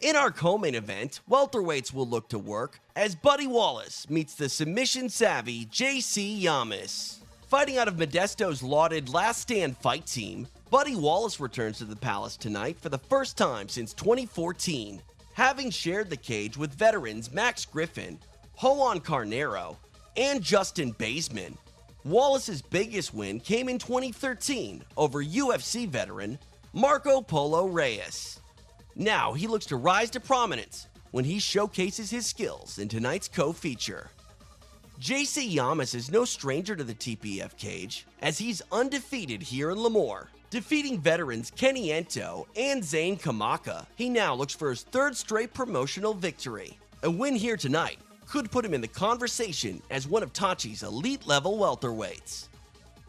In our co-main event, welterweights will look to work as Buddy Wallace meets the submission-savvy JC Yamas. Fighting out of Modesto's lauded Last Stand fight team, Buddy Wallace returns to the Palace tonight for the first time since 2014, having shared the cage with veterans Max Griffin, Juan Carnero, and Justin Baseman. Wallace's biggest win came in 2013 over UFC veteran Marco Polo Reyes. Now he looks to rise to prominence when he showcases his skills in tonight's co-feature. JC Yamas is no stranger to the TPF cage, as he's undefeated here in Lemoore, defeating veterans Kenny Ento and Zane Kamaka. He now looks for his third straight promotional victory. A win here tonight could put him in the conversation as one of Tachi's elite-level welterweights.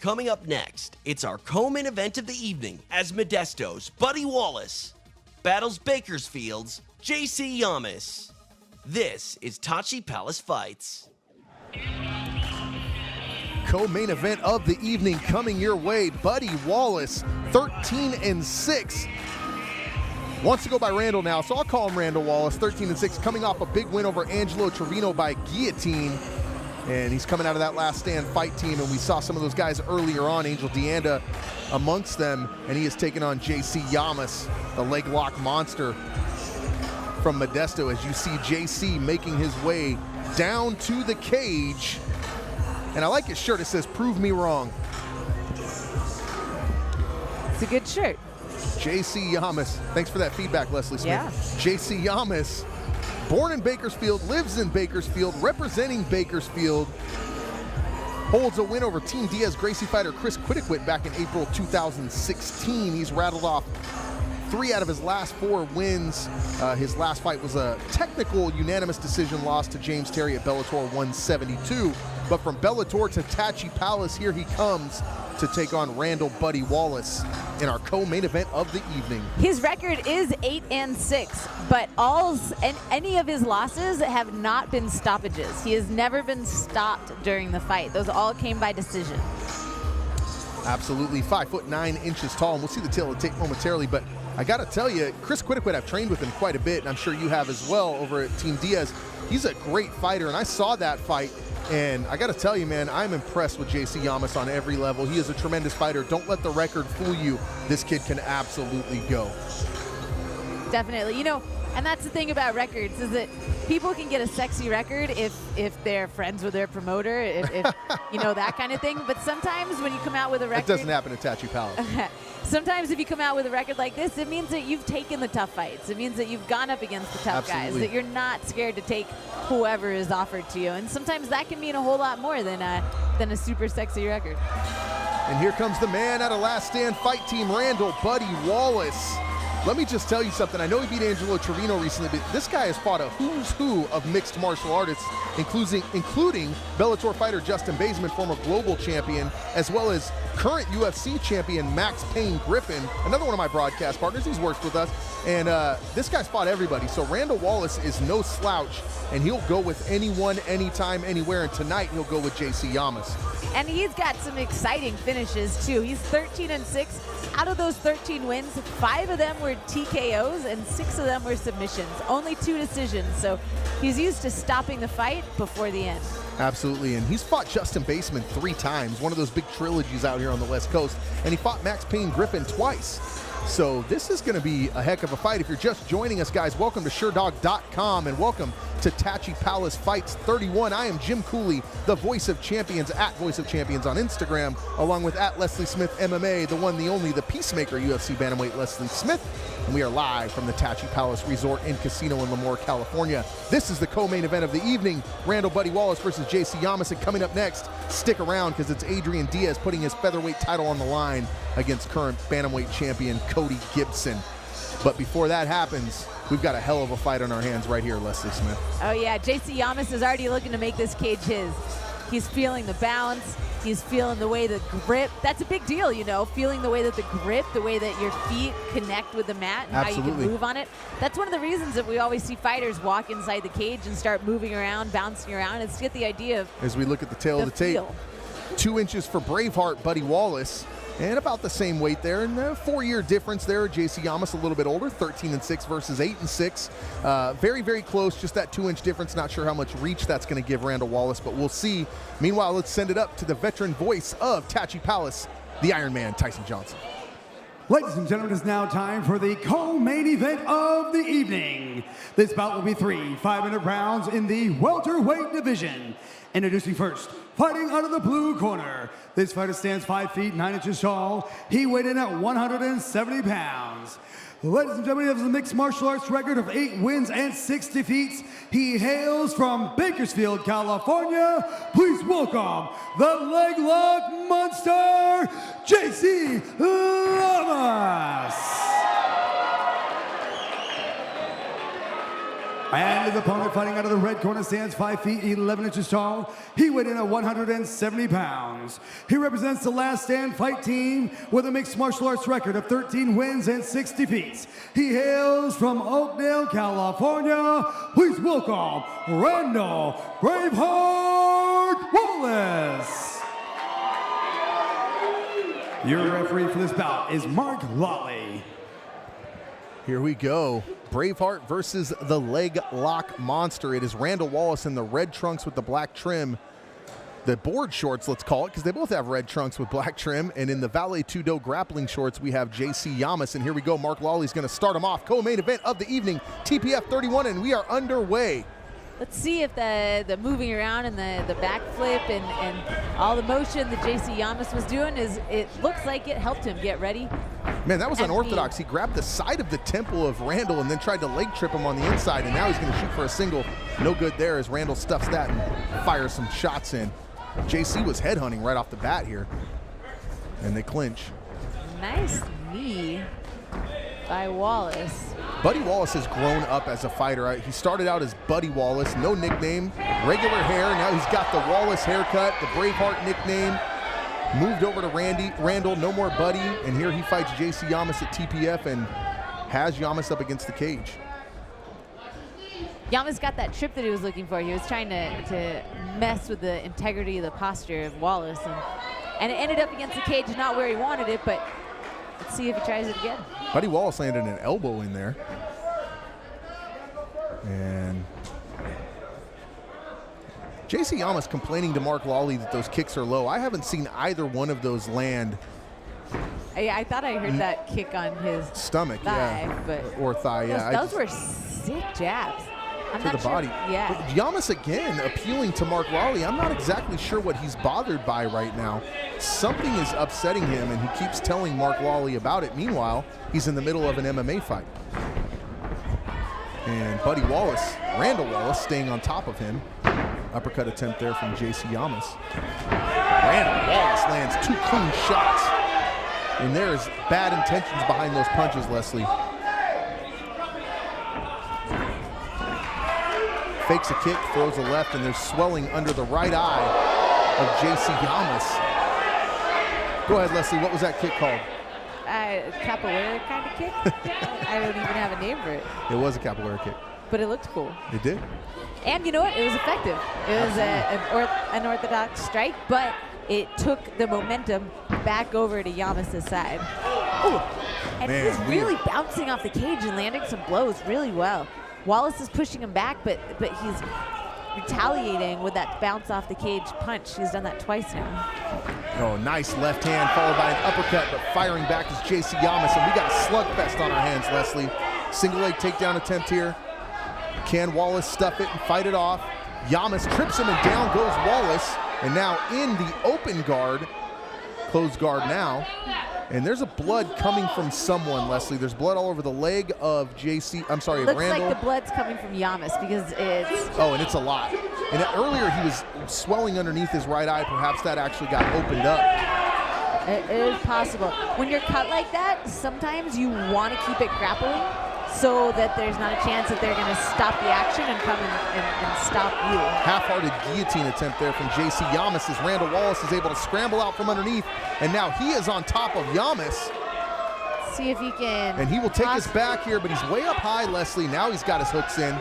Coming up next, it's our co-main event of the evening as Modesto's Buddy Wallace battles Bakersfield's JC Yamas. This is Tachi Palace Fights. Co-main event of the evening coming your way. Buddy Wallace, 13-6. Wants to go by Randall now, so I'll call him Randall Wallace, 13-6, coming off a big win over Angelo Trevino by guillotine. And he's coming out of that Last Stand fight team, and we saw some of those guys earlier on, Angel Deanda amongst them, and he is taking on JC Yamas, the leg lock monster from Modesto, as you see JC making his way down to the cage. And I like his shirt, it says, "Prove me wrong." It's a good shirt. JC Yamas, thanks for that feedback, Leslie Smith. Yeah. JC Yamas, born in Bakersfield, lives in Bakersfield, representing Bakersfield, holds a win over Team Diaz Gracie fighter Chris Quiddiquit back in April 2016. He's rattled off 3 out of his last 4 wins. His last fight was a technical unanimous decision loss to James Terry at Bellator 172. But from Bellator to Tachi Palace, here he comes to take on Randall Buddy Wallace in our co-main event of the evening. His record is 8-6, but any of his losses have not been stoppages. He has never been stopped during the fight. Those all came by decision. Absolutely, 5'9" tall, and we'll see the tail of the tape momentarily, but I gotta tell you, Chris Quiddiquit, I've trained with him quite a bit, and I'm sure you have as well over at Team Diaz. He's a great fighter, and I saw that fight, and I gotta tell you, man, I'm impressed with JC Yamas on every level. He is a tremendous fighter. Don't let the record fool you. This kid can absolutely go. Definitely, and that's the thing about records, is that people can get a sexy record if they're friends with their promoter, if that kind of thing. But sometimes when you come out with a record, That doesn't happen at Tachi Palace. Sometimes if you come out with a record like this, it means that you've taken the tough fights. It means that you've gone up against the tough guys, that you're not scared to take whoever is offered to you. And sometimes that can mean a whole lot more than a super sexy record. And here comes the man out of Last Stand fight team, Randall Buddy Wallace. Let me just tell you something. I know he beat Angelo Trevino recently, but this guy has fought a who's who of mixed martial artists, including Bellator fighter Justin Baseman, former global champion, as well as current UFC champion Max Payne Griffin, another one of my broadcast partners. He's worked with us, and this guy's fought everybody. So Randall Wallace is no slouch, and he'll go with anyone, anytime, anywhere. And tonight he'll go with JC Yamas. And he's got some exciting finishes too. He's 13-6. Out of those 13 wins, 5 of them were TKOs and 6 of them were submissions. Only 2 decisions. So he's used to stopping the fight before the end. Absolutely, and he's fought Justin Baseman 3 times, one of those big trilogies out here on the West Coast, and he fought Max Payne Griffin twice. So this is going to be a heck of a fight. If you're just joining us, guys, welcome to SureDog.com and welcome to Tachi Palace Fights 31. I am Jim Cooley, the Voice of Champions, at Voice of Champions on Instagram, along with at Leslie Smith MMA, the one, the only, the Peacemaker UFC Bantamweight Leslie Smith. And we are live from the Tachi Palace Resort and Casino in Lemoore, California. This is the co-main event of the evening, Randall Buddy Wallace versus JC Yamas. And coming up next, stick around because it's Adrian Diaz putting his featherweight title on the line against current bantamweight champion Cody Gibson. But before that happens, we've got a hell of a fight on our hands right here, Leslie Smith. Oh yeah, JC Yamas is already looking to make this cage his. He's feeling the bounce. He's feeling the way the grip. That's a big deal, feeling the way that the grip, the way that your feet connect with the mat and Absolutely. how you can move on it. That's one of the reasons that we always see fighters walk inside the cage and start moving around, bouncing around. It's to get the idea of as we look at the tail of the tape. 2 inches for Braveheart Buddy Wallace. And about the same weight there, and a 4-year difference there. JC Yamas a little bit older, 13-6 versus 8-6. Very, very close, just that 2-inch difference. Not sure how much reach that's going to give Randall Wallace, but we'll see. Meanwhile, let's send it up to the veteran voice of Tachi Palace, the Iron Man, Tyson Johnson. Ladies and gentlemen, it's now time for the co-main event of the evening. This bout will be 3 5-minute rounds in the welterweight division. Introducing first, fighting out of the blue corner. This fighter stands 5 feet 9 inches tall. He weighed in at 170 pounds. Ladies and gentlemen, he has a mixed martial arts record of 8 wins and 6 defeats. He hails from Bakersfield, California. Please welcome the leg lock monster, JC Yamas. And his opponent fighting out of the red corner stands 5 feet 11 inches tall. He weighed in at 170 pounds. He represents the Last Stand Fight team with a mixed martial arts record of 13 wins and 6 defeats. He hails from Oakdale, California. Please welcome Randall Braveheart Wallace. Your referee for this bout is Mark Lawley. Here we go. Braveheart versus the leg lock monster. It is Randall Wallace in the red trunks with the black trim. The board shorts, let's call it, because they both have red trunks with black trim. And in the Valet Tudo grappling shorts, we have JC Yamas. And here we go. Mark Lawley's going to start him off. Co-main event of the evening, TPF 31, and we are underway. Let's see if the moving around and the backflip and all the motion that JC Yamas was doing it looks like it helped him get ready. Man, that was unorthodox. He grabbed the side of the temple of Randall and then tried to leg trip him on the inside, and now he's going to shoot for a single. No good there as Randall stuffs that and fires some shots in. JC was headhunting right off the bat here, and they clinch. Nice knee by Wallace. Buddy Wallace has grown up as a fighter. He started out as Buddy Wallace, no nickname, regular hair. Now he's got the Wallace haircut, the Braveheart nickname. Moved over to Randall, no more Buddy, and here he fights JC Yamas at TPF and has Yamas up against the cage. Yamas got that trip that he was looking for. He was trying to mess with the integrity of the posture of Wallace, and it ended up against the cage, not where he wanted it, but let's see if he tries it again. Buddy Wallace landed an elbow in there. And JC Yamas complaining to Mark Lawley that those kicks are low. I haven't seen either one of those land. I thought I heard that kick on his stomach, thigh, yeah, but or thigh, yeah. Those were sick jabs. I'm to not the sure. body. Yeah. But Yamas again appealing to Mark Lawley. I'm not exactly sure what he's bothered by right now. Something is upsetting him, and he keeps telling Mark Lawley about it. Meanwhile, he's in the middle of an MMA fight. And Buddy Wallace, Randall Wallace, staying on top of him. Uppercut attempt there from JC Yamas. Randall Wallace lands 2 clean shots. And there's bad intentions behind those punches, Leslie. Fakes a kick, throws a left, and there's swelling under the right eye of JC Yamas. Go ahead, Leslie. What was that kick called? Capoeira kind of kick? I don't even have a name for it. It was a capoeira kick. But it looked cool. It did. And you know what? It was effective. It was an orthodox strike, but it took the momentum back over to Yamas' side. Ooh. And Man, he's really bouncing off the cage and landing some blows really well. Wallace is pushing him back, but he's retaliating with that bounce off the cage punch. He's done that twice now. Oh, nice left hand followed by an uppercut, but firing back is JC Yamas, and we got a slugfest on our hands, Leslie. Single leg takedown attempt here. Can Wallace stuff it and fight it off? Yamas trips him, and down goes Wallace. And now in the open guard, closed guard now. And there's a blood coming from someone, Leslie. There's blood all over the leg of Randall. Looks like the blood's coming from Yamas because it's... Oh, and it's a lot. And earlier he was swelling underneath his right eye. Perhaps that actually got opened up. It is possible. When you're cut like that, sometimes you want to keep it grappling so that there's not a chance that they're going to stop the action and come and stop you. Half-hearted guillotine attempt there from JC Yamas as Randall Wallace is able to scramble out from underneath, and now he is on top of Yamas. See if he can. And he will take his back here, but he's way up high, Leslie. Now he's got his hooks in.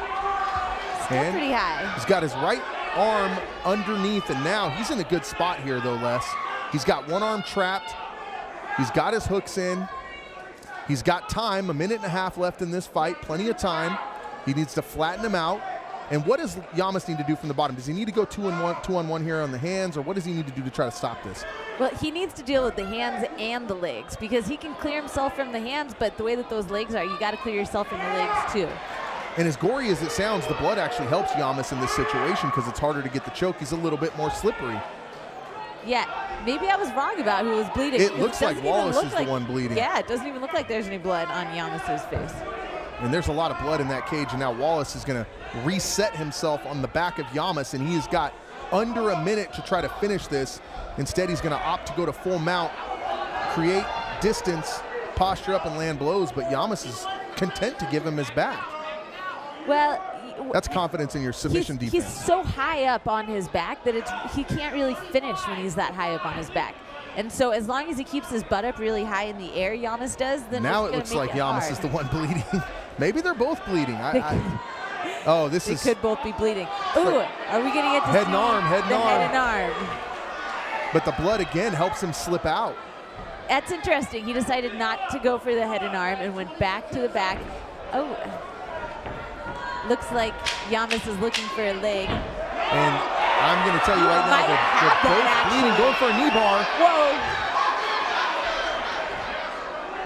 Still pretty high. He's got his right arm underneath, and now he's in a good spot here, though, Les. He's got one arm trapped. He's got his hooks in. He's got time, 1.5 minutes left in this fight, plenty of time. He needs to flatten him out. And what does Llamas need to do from the bottom? Does he need to go 2-on-1 here on the hands, or what does he need to do to try to stop this? Well, he needs to deal with the hands and the legs, because he can clear himself from the hands, but the way that those legs are, you got to clear yourself from the legs too. And as gory as it sounds, the blood actually helps Llamas in this situation because it's harder to get the choke. He's a little bit more slippery. Yeah, maybe I was wrong about who was bleeding. It looks like Wallace is the one bleeding. Yeah, it doesn't even look like there's any blood on Llamas's face. And there's a lot of blood in that cage, and now Wallace is going to reset himself on the back of Llamas, and he has got under a minute to try to finish this. Instead, he's going to opt to go to full mount, create distance, posture up, and land blows, but Llamas is content to give him his back. Well, that's confidence in your submission defense. He's so high up on his back that he can't really finish when he's that high up on his back. And so as long as he keeps his butt up really high in the air, Llamas does, then now it looks like Llamas is the one bleeding. Maybe they're both bleeding. Oh, this is... They could both be bleeding. Ooh, are we going to get to head and arm, head and arm? But the blood, again, helps him slip out. That's interesting. He decided not to go for the head and arm and went back to the back. Oh, looks like Llamas is looking for a leg. And I'm going to tell you right now, they're both bleeding, going for a knee bar. Whoa.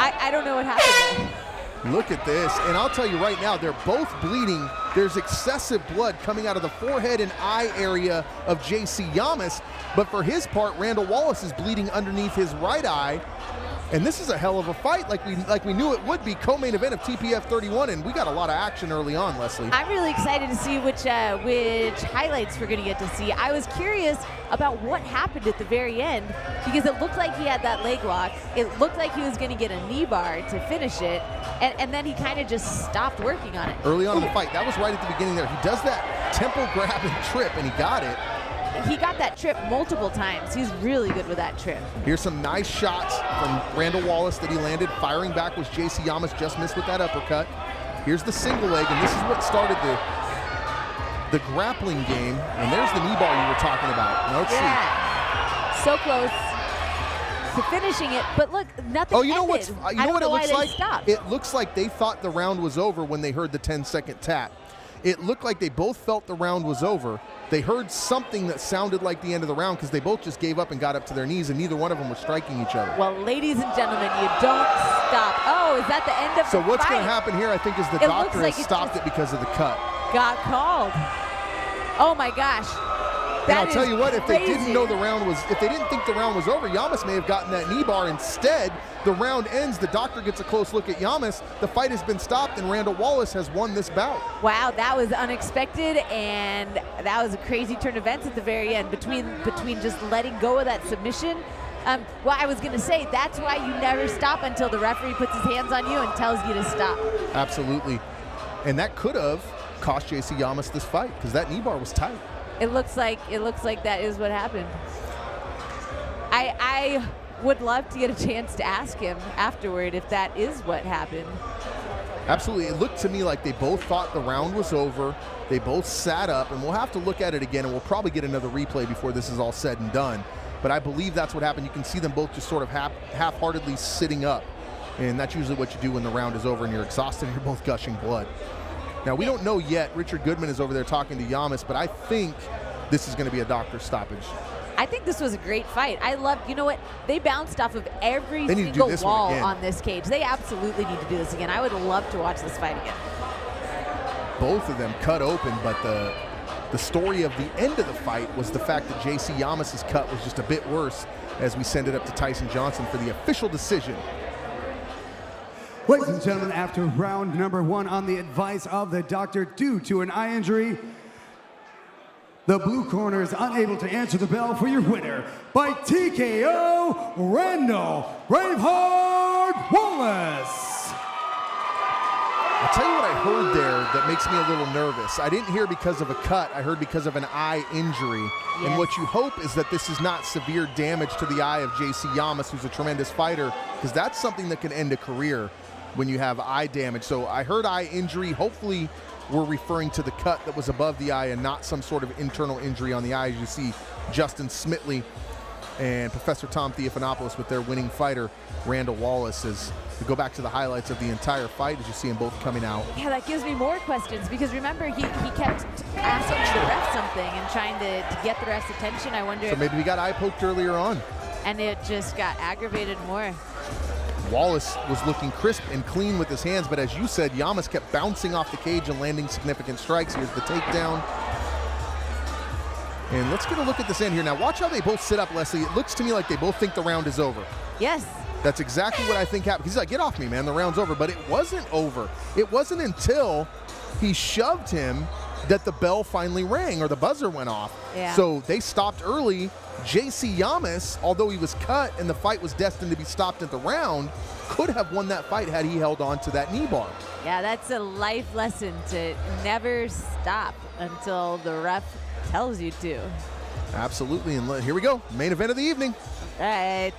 I don't know what happened there. Look at this, and I'll tell you right now, they're both bleeding. There's excessive blood coming out of the forehead and eye area of JC Llamas, but for his part, Randall Wallace is bleeding underneath his right eye. And this is a hell of a fight, like we knew it would be. Co-main event of TPF 31, and we got a lot of action early on, Leslie. I'm really excited to see which highlights we're going to get to see. I was curious about what happened at the very end, because it looked like he had that leg lock. It looked like he was going to get a knee bar to finish it, and then he kind of just stopped working on it. Early on in the fight, that was right at the beginning there. He does that temple grab and trip, and he got it. He got that trip multiple times. He's really good with that trip. Here's some nice shots from Randall Wallace that he landed. Firing back was JC Llamas, just missed with that uppercut. Here's the single leg, and this is what started the grappling game. And there's the knee bar you were talking about. Now let's see. So close to finishing it, but look, nothing Oh, you know ended. what it looks like? Stopped. It looks like they thought the round was over when they heard the 10-second tap. It looked like they both felt the round was over. They heard something that sounded like the end of the round because they both just gave up and got up to their knees, and neither one of them were striking each other. Well, ladies and gentlemen, you don't stop. Oh, is that the end of the fight? So what's going to happen here, I think, is the doctor has stopped it because of the cut. Got called. Oh my gosh. And I'll tell you what, if they didn't know the round was, if they didn't think the round was over, Llamas may have gotten that knee bar. Instead, the round ends, the doctor gets a close look at Llamas, the fight has been stopped, and Randall Wallace has won this bout. Wow, that was unexpected, and that was a crazy turn of events at the very end, between just letting go of that submission. Well, I was going to say, that's why you never stop until the referee puts his hands on you and tells you to stop. Absolutely. And that could have cost JC Llamas this fight, because that knee bar was tight. It looks like that is what happened. I would love to get a chance to ask him afterward if that is what happened. Absolutely. It looked to me like they both thought the round was over. They both sat up, and we'll have to look at it again, and we'll probably get another replay before this is all said and done. But I believe that's what happened. You can see them both just sort of half-heartedly sitting up, and that's usually what you do when the round is over and you're exhausted and you're both gushing blood. Now, we don't know yet. Richard Goodman is over there talking to Llamas, but I think this is going to be a doctor's stoppage. I think this was a great fight. You know what? They bounced off of every single wall on this cage. They absolutely need to do this again. I would love to watch this fight again. Both of them cut open, but the story of the end of the fight was the fact that JC Llamas' cut was just a bit worse as we send it up to Tyson Johnson for the official decision. Ladies and gentlemen, after round number 1 on the advice of the doctor due to an eye injury, the blue corner is unable to answer the bell for your winner by TKO, Randall Braveheart Wallace. I'll tell you what I heard there that makes me a little nervous. I didn't hear because of a cut. I heard because of an eye injury. Yes. And what you hope is that this is not severe damage to the eye of JC Llamas, who's a tremendous fighter, because that's something that can end a career when you have eye damage. So I heard eye injury. Hopefully we're referring to the cut that was above the eye and not some sort of internal injury on the eye. As you see Justin Smitley and Professor Tom Theophanopoulos with their winning fighter, Randall Wallace. As we go back to the highlights of the entire fight, as you see them both coming out. Yeah, that gives me more questions because remember, he kept asking the ref something and trying to get the ref's attention. I wonder So maybe he got eye poked earlier on. and it just got aggravated more. Wallace was looking crisp and clean with his hands, but as you said, Llamas kept bouncing off the cage and landing significant strikes. Here's the takedown. And let's get a look at this end here. Now watch how they both sit up, Leslie. It looks to me like they both think the round is over. Yes. That's exactly what I think happened. He's like, get off me, man, the round's over. But it wasn't over. It wasn't until he shoved him that the bell finally rang, or the buzzer went off. Yeah. So they stopped early. JC Llamas, although he was cut and the fight was destined to be stopped at the round, could have won that fight had he held on to that knee bar. Yeah, that's a life lesson to never stop until the ref tells you to. Absolutely, and here we go, main event of the evening. Right.